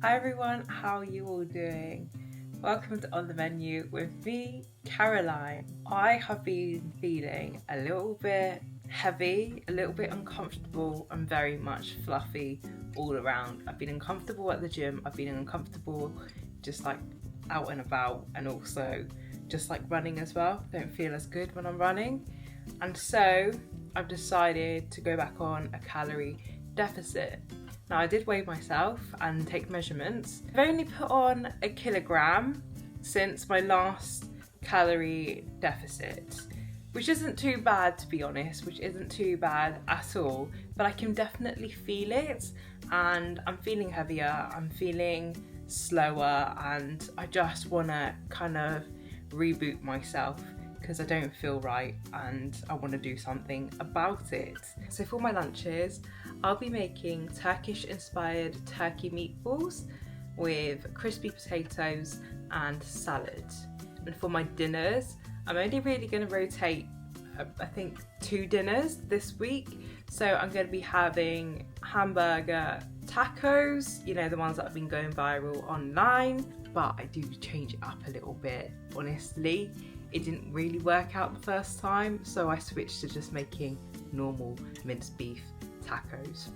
Hi everyone, how are you all doing? Welcome to On the Menu with me, Caroline. I have been feeling a little bit heavy, a little bit uncomfortable, and very much fluffy all around. I've been uncomfortable at the gym, I've been uncomfortable just like out and about, and also just like running as well. Don't feel as good when I'm running. And so I've decided to go back on a calorie deficit. Now I did weigh myself and take measurements. I've only put on 1 kilogram since my last calorie deficit, which isn't too bad, to be honest, which isn't too bad at all, but I can definitely feel it, and I'm feeling heavier, I'm feeling slower, and I just want to kind of reboot myself because I don't feel right and I want to do something about it. So for my lunches, I'll be making Turkish-inspired turkey meatballs with crispy potatoes and salad. And for my dinners, I'm only really going to rotate, I think, 2 dinners this week. So I'm going to be having hamburger tacos, you know, the ones that have been going viral online, but I do change it up a little bit, honestly. It didn't really work out the first time, so I switched to just making normal minced beef tacos.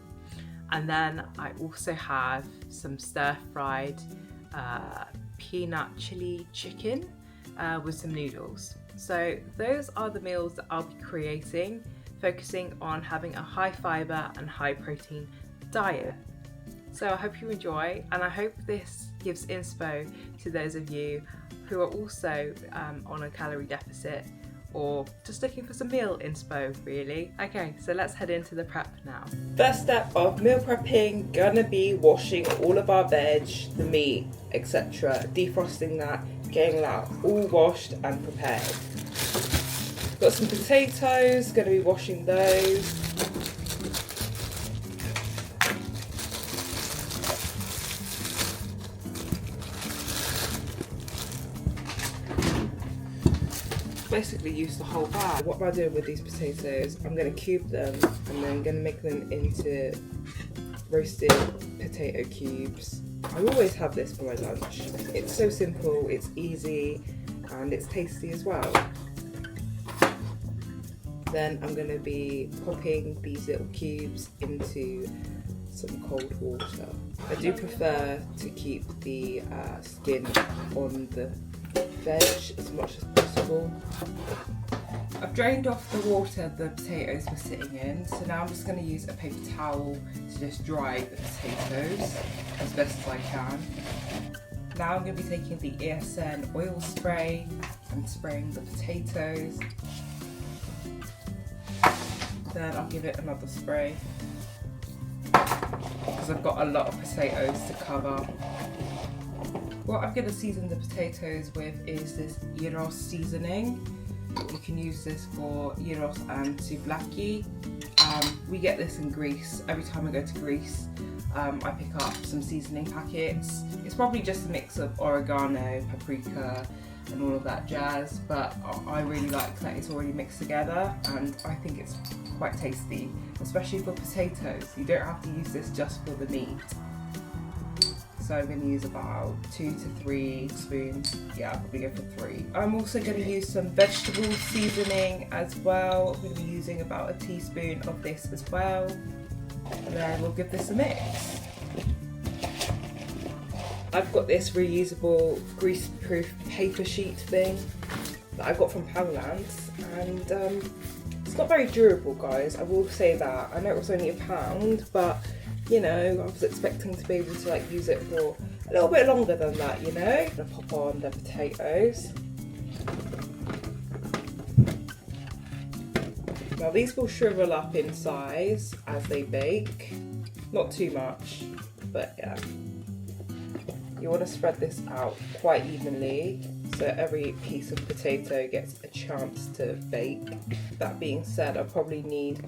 And then I also have some stir-fried peanut chili chicken with some noodles. So those are the meals that I'll be creating, focusing on having a high fibre and high protein diet. So I hope you enjoy, and I hope this gives inspo to those of you who are also on a calorie deficit or just looking for some meal inspo, really. Okay, so let's head into the prep now. First step of meal prepping, gonna be washing all of our veg, the meat, etc. Defrosting that, getting that all washed and prepared. Got some potatoes, gonna be washing those. Basically use the whole bag. What am I doing with these potatoes? I'm going to cube them and then going to make them into roasted potato cubes. I always have this for my lunch. It's so simple, it's easy, and it's tasty as well. Then I'm going to be popping these little cubes into some cold water. I do prefer to keep the skin on the veg as much as possible. I've drained off the water the potatoes were sitting in, so now I'm just going to use a paper towel to just dry the potatoes as best as I can. Now I'm going to be taking the ESN oil spray and spraying the potatoes. Then I'll give it another spray because I've got a lot of potatoes to cover. What I'm going to season the potatoes with is this gyros seasoning. You can use this for gyros and souvlaki. We get this in Greece. Every time I go to Greece, I pick up some seasoning packets. It's probably just a mix of oregano, paprika, and all of that jazz, but I really like that it's already mixed together, and I think it's quite tasty, especially for potatoes. You don't have to use this just for the meat. So I'm going to use about 2 to 3 spoons. Yeah, I'll probably go for 3. I'm also going to use some vegetable seasoning as well. I'm going to be using about a teaspoon of this as well. And then we'll give this a mix. I've got this reusable grease-proof paper sheet thing that I got from Poundland, and it's not very durable, guys. I will say that. I know it was only £1, but you know, I was expecting to be able to like use it for a little bit longer than that, you know. I'm gonna pop on the potatoes. Now these will shrivel up in size as they bake. Not too much, but yeah. You want to spread this out quite evenly so every piece of potato gets a chance to bake. That being said, I'll probably need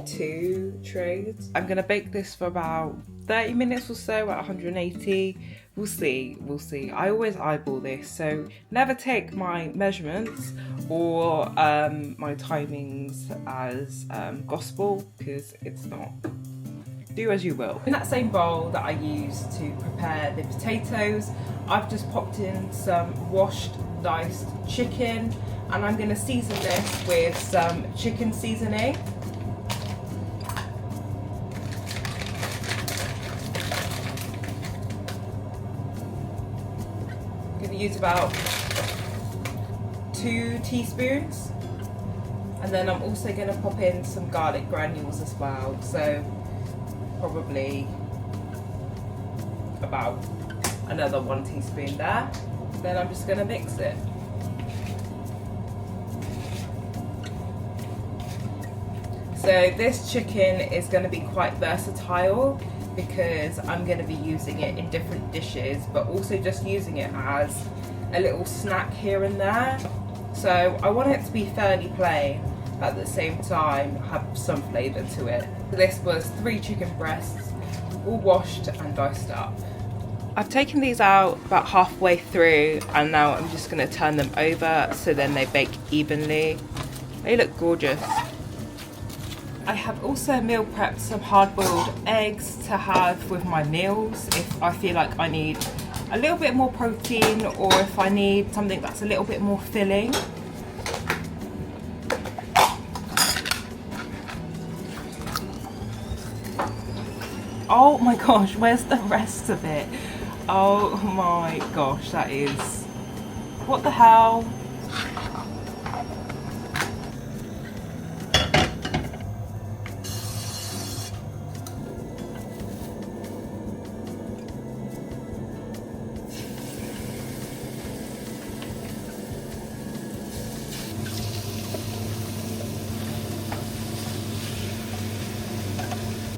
2 trays. I'm going to bake this for about 30 minutes or so at 180. We'll see. I always eyeball this, so never take my measurements or my timings as gospel, because it's not. do as you will. In that same bowl that I used to prepare the potatoes, I've just popped in some washed diced chicken, and I'm going to season this with some chicken seasoning. I'm going to use about 2 teaspoons, and then I'm also going to pop in some garlic granules as well, so probably about another 1 teaspoon there. Then I'm just going to mix it. So this chicken is going to be quite versatile because I'm going to be using it in different dishes, but also just using it as a little snack here and there. So I want it to be fairly plain, at the same time have some flavour to it. This was 3 chicken breasts, all washed and diced up. I've taken these out about halfway through, and now I'm just going to turn them over so then they bake evenly. They look gorgeous. I have also meal prepped some hard-boiled eggs to have with my meals if I feel like I need a little bit more protein, or if I need something that's a little bit more filling. Oh my gosh, where's the rest of it? Oh my gosh, that is... what the hell?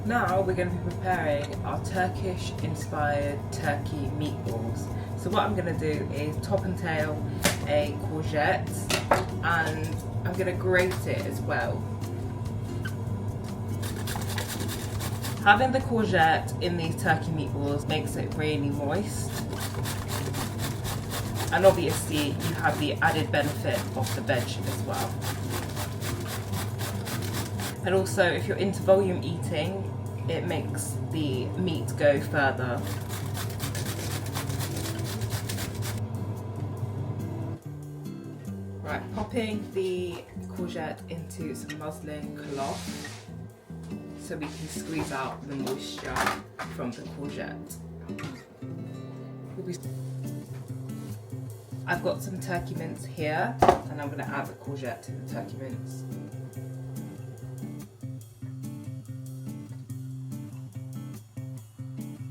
Now we're going to be preparing our Turkish-inspired turkey meatballs. So what I'm going to do is top and tail a courgette, and I'm going to grate it as well. Having the courgette in these turkey meatballs makes it really moist. And obviously you have the added benefit of the veg as well. And also, if you're into volume eating, it makes the meat go further. Right, popping the courgette into some muslin cloth so we can squeeze out the moisture from the courgette. I've got some turkey mince here, and I'm going to add the courgette to the turkey mince.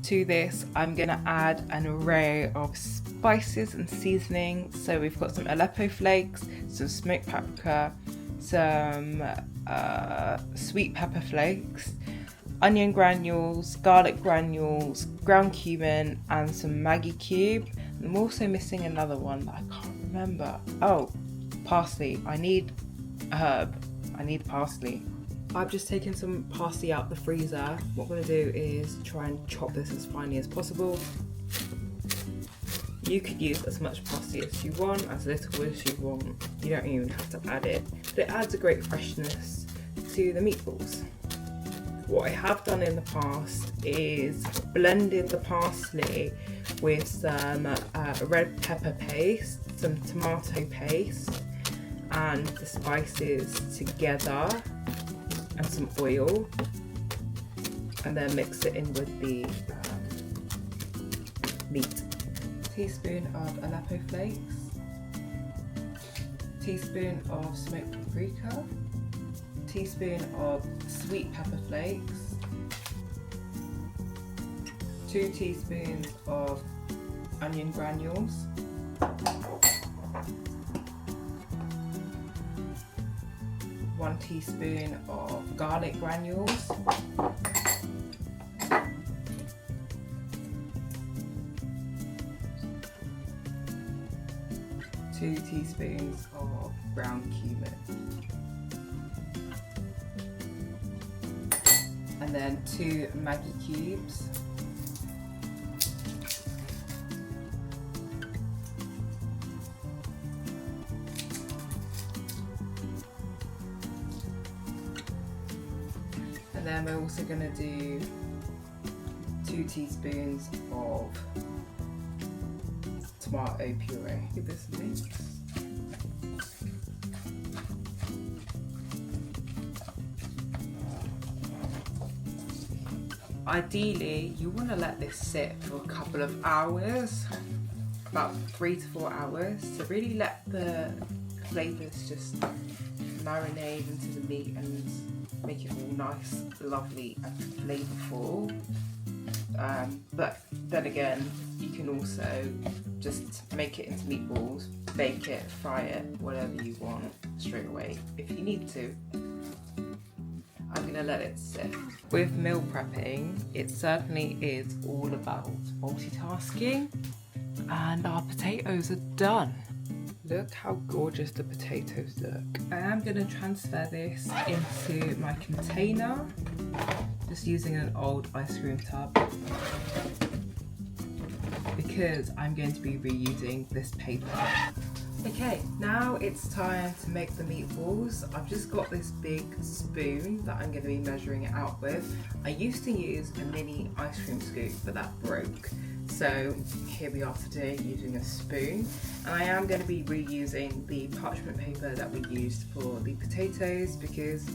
To this, I'm going to add an array of spices and seasonings. So we've got some Aleppo flakes, some smoked paprika, some sweet pepper flakes, onion granules, garlic granules, ground cumin, and some Maggi cube. I'm also missing another one that I can't remember. Oh, parsley. I need herb. I need parsley. I've just taken some parsley out the freezer. What I'm going to do is try and chop this as finely as possible. You could use as much parsley as you want, as little as you want. You don't even have to add it. But it adds a great freshness to the meatballs. What I have done in the past is blended the parsley with some red pepper paste, some tomato paste, and the spices together, and some oil, and then mix it in with the meat. Teaspoon of Aleppo flakes, teaspoon of smoked paprika, teaspoon of sweet pepper flakes, 2 teaspoons of onion granules, 1 teaspoon of garlic granules, 2 teaspoons of ground cumin, and then 2 Maggi cubes, and then we're also going to do 2 teaspoons of tomato puree. Give this a mix. Ideally, you want to let this sit for a couple of hours, about 3 to 4 hours, to really let the flavours just marinate into the meat and make it all nice, lovely and flavourful. But then again, you can also just make it into meatballs, bake it, fry it, whatever you want straight away if you need to. I'm gonna let it sit. With meal prepping, it certainly is all about multitasking, and our potatoes are done. Look how gorgeous the potatoes look. I am gonna transfer this into my container, just using an old ice cream tub, because I'm going to be reusing this paper. Okay, now it's time to make the meatballs. I've just got this big spoon that I'm going to be measuring it out with. I used to use a mini ice cream scoop, but that broke. So here we are today using a spoon. And I am going to be reusing the parchment paper that we used for the potatoes, because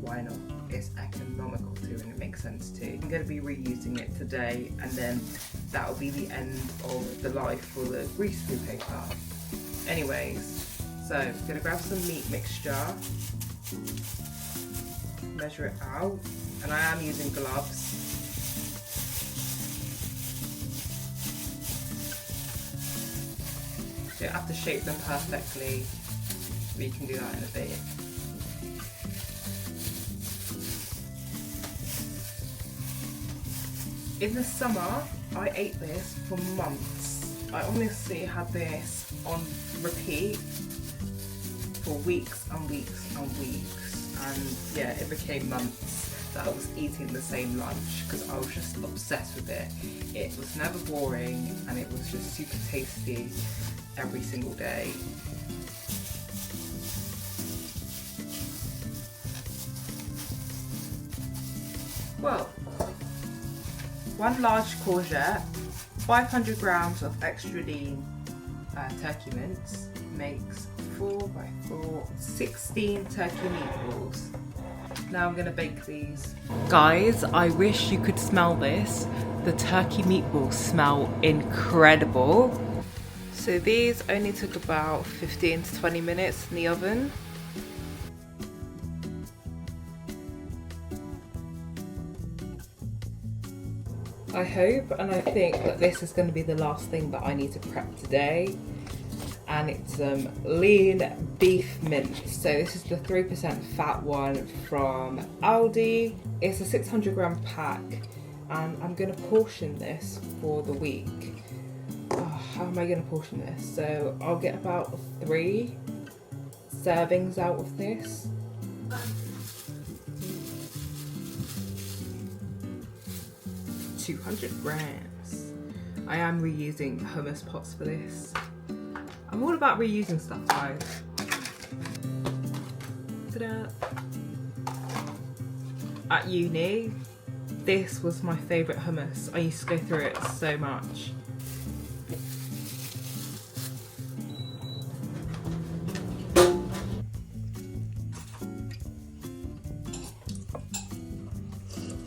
why not? It's economical too, and it makes sense too. I'm going to be reusing it today, and then that will be the end of the life for the greaseproof paper. Anyways, so I'm gonna grab some meat mixture, measure it out, and I am using gloves. You don't have to shape them perfectly, but you can do that in a bit. In the summer, I ate this for months. I honestly had this on repeat for weeks and weeks and weeks, and yeah, it became months that I was eating the same lunch because I was just obsessed with it. It was never boring, and it was just super tasty every single day. Well, 1 large courgette, 500 grams of extra lean turkey mince makes 4 by 4, 16 turkey meatballs. Now I'm gonna bake these. Guys, I wish you could smell this. The turkey meatballs smell incredible. So these only took about 15 to 20 minutes in the oven. I hope and I think that this is going to be the last thing that I need to prep today, and it's some lean beef mince. So this is the 3% fat one from Aldi. It's a 600 gram pack, and I'm going to portion this for the week. Oh, how am I going to portion this? So I'll get about 3 servings out of this. 200 grams. I am reusing hummus pots for this. I'm all about reusing stuff, guys. Ta-da! At uni, this was my favourite hummus. I used to go through it so much.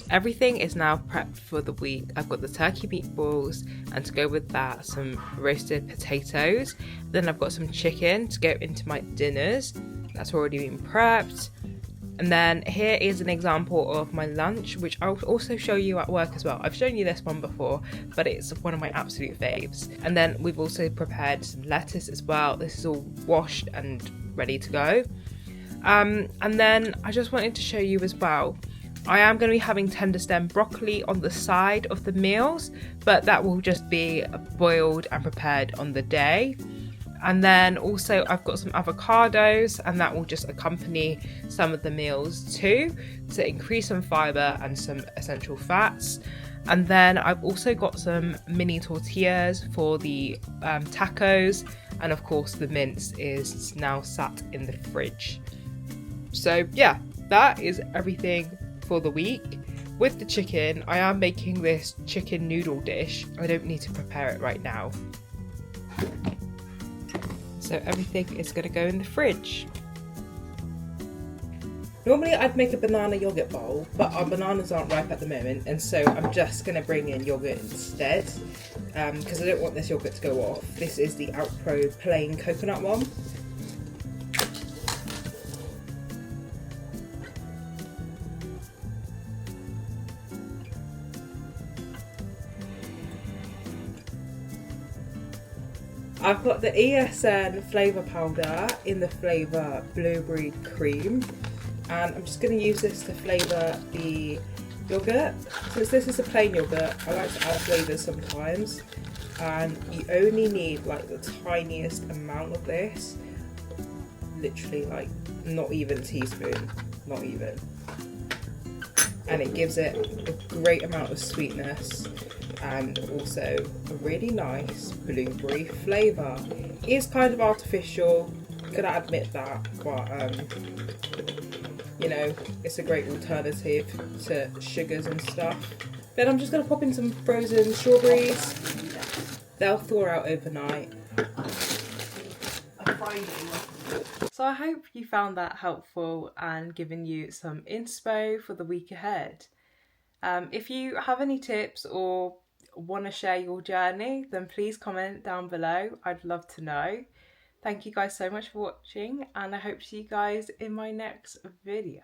Everything is now prepped for the week. I've got the turkey meatballs, and to go with that, some roasted potatoes. Then I've got some chicken to go into my dinners. That's already been prepped. And then here is an example of my lunch, which I'll also show you at work as well. I've shown you this one before, but it's one of my absolute faves. And then we've also prepared some lettuce as well. This is all washed and ready to go. And then I just wanted to show you as well, I am going to be having tender stem broccoli on the side of the meals, but that will just be boiled and prepared on the day. And then also I've got some avocados, and that will just accompany some of the meals too, to increase some fibre and some essential fats. And then I've also got some mini tortillas for the tacos, and of course the mince is now sat in the fridge. So yeah, that is everything for the week. With the chicken, I am making this chicken noodle dish. I don't need to prepare it right now. So everything is going to go in the fridge. Normally I'd make a banana yogurt bowl, but our bananas aren't ripe at the moment, and so I'm just going to bring in yogurt instead, because I don't want this yogurt to go off. This is the Outpro plain coconut one. I've got the ESN flavour powder in the flavour blueberry cream, and I'm just going to use this to flavour the yogurt. Since this is a plain yogurt, I like to add flavours sometimes, and you only need like the tiniest amount of this, literally like not even a teaspoon, not even, and it gives it a great amount of sweetness and also a really nice blueberry flavour. It is kind of artificial, gotta admit that, but you know, it's a great alternative to sugars and stuff. Then I'm just gonna pop in some frozen strawberries. They'll thaw out overnight. So I hope you found that helpful and given you some inspo for the week ahead. If you have any tips or want to share your journey, then please comment down below. I'd love to know. Thank you guys so much for watching, and I hope to see you guys in my next video.